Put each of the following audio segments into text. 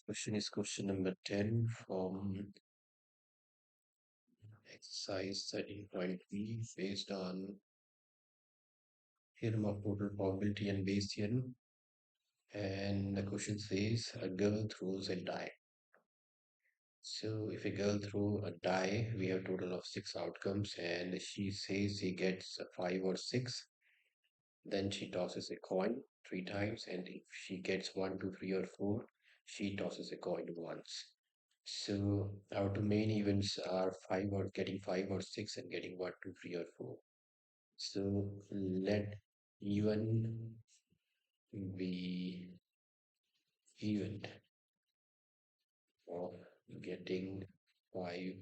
Question is question number 10 from exercise 13.3 based on theorem of total probability and Bayesian. And the question says a girl throws a die. So if a girl throws a die, we have total of 6 outcomes, and she says she gets a 5 or 6. Then she tosses a coin 3 times, and if she gets 1, 2, 3, or 4, she tosses a coin once. So our two main events are 5 or 6 and getting 1, 2, 3, or 4. So let even be event of getting 5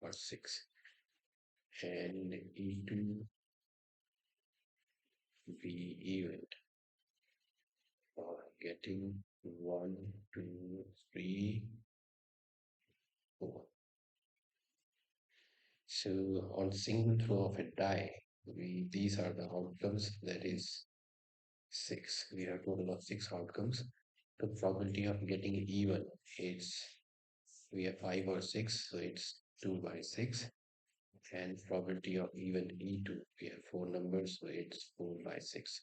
or 6 and E2 be event of getting 1, 2, 3, 4. So on single throw of a die, these are the outcomes, that is 6. We have total of 6 outcomes. The probability of getting even is, we have 5 or 6, so it's 2 by 6. And probability of even E2, we have 4 numbers, so it's 4 by 6.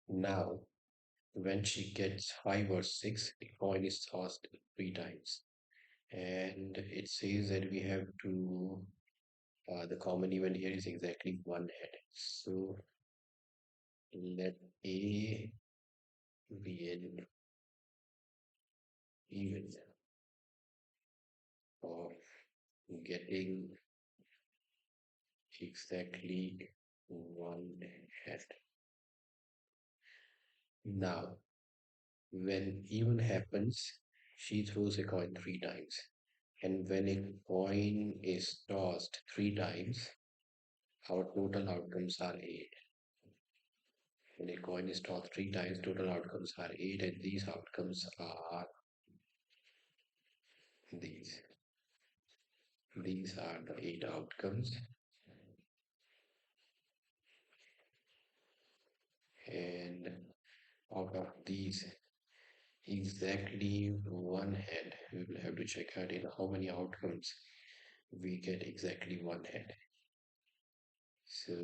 Now, when she gets 5 or 6, the coin is tossed 3 times. And it says that we have to, the common event here is exactly 1 head. So let A be an even of getting exactly 1 head. Now, when even happens, she throws a coin 3 times. And when a coin is tossed 3 times, our total outcomes are 8. When a coin is tossed 3 times, total outcomes are 8, and these outcomes are these. These are the 8 outcomes. And out of these, exactly 1 head, we will have to check out in how many outcomes we get exactly 1 head. So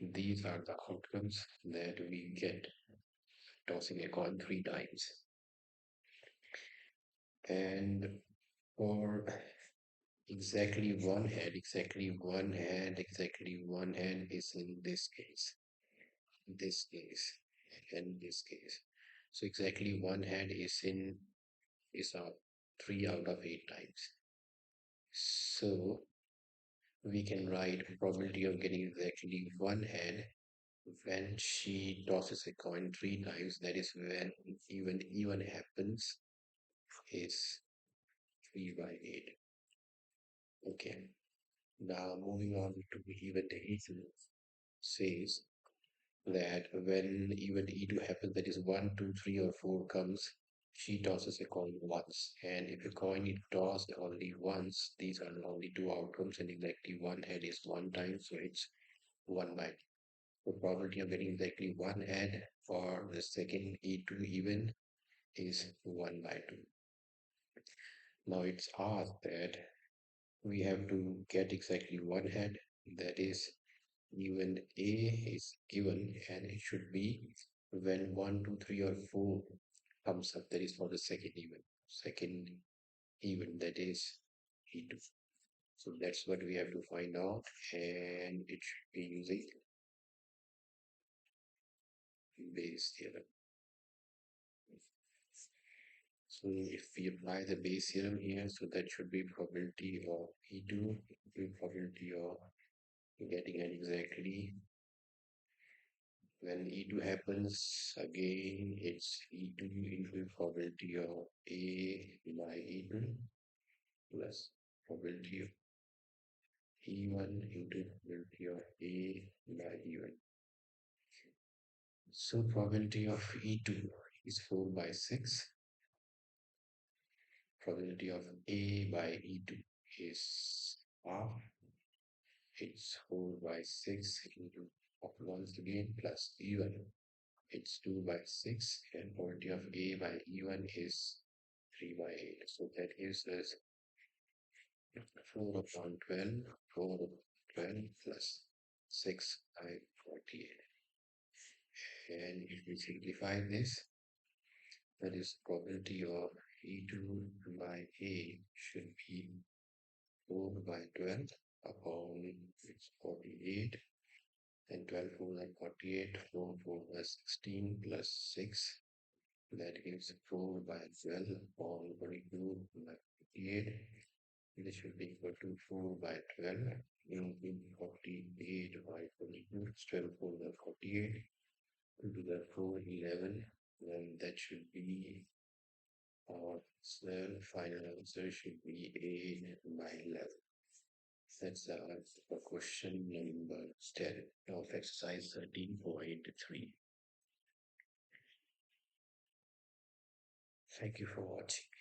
these are the outcomes that we get tossing a coin 3 times. And for exactly 1 head, exactly 1 head, exactly 1 head is in this case, and this case. So exactly 1 head is 3 out of 8 times. So we can write probability of getting exactly 1 head when she tosses a coin 3 times, that is when even happens, is 3 by 8. Okay. Now moving on to event E2 says that when event E2 happens, that is 1, 2, 3, or 4 comes, she tosses a coin once. And if a coin is tossed only once, these are the only 2 outcomes, and exactly 1 head is 1 time, so it's 1 by 2. The probability of getting exactly 1 head for the second E2 event is 1 by 2. Now it's asked that we have to get exactly 1 head, that is event A is given, and it should be when 1, 2, 3, or 4 comes up, that is for the second event, that is E2. So that's what we have to find out, and it should be using Bayes theorem. So if we apply the Bayes theorem here, so that should be probability of E2, probability of getting it exactly. When E2 happens, again it's E2 into probability of A by E2 plus probability of E1 into probability of A by E1. So probability of E2 is 4 by 6. Probability of A by E2 is half. It's 4 by 6 into once again plus E1. It's 2 by 6, and probability of A by E1 is 3 by 8. So that gives us 4 upon 12, 4 upon 12 plus 6 by 48. And if we simplify this, that is probability of E2 by A should be 4 by 12 upon 48, and 12 4 are 48, 4 4 plus 16 plus 6, that gives 4 by 12 upon 42 by 48. This should be equal to 4 by 12 into 48 by 42, 12 4 by 48 into the 411, then that should be our final answer should be 8 by 11. That's the question number 10 of exercise 13.3. Thank you for watching.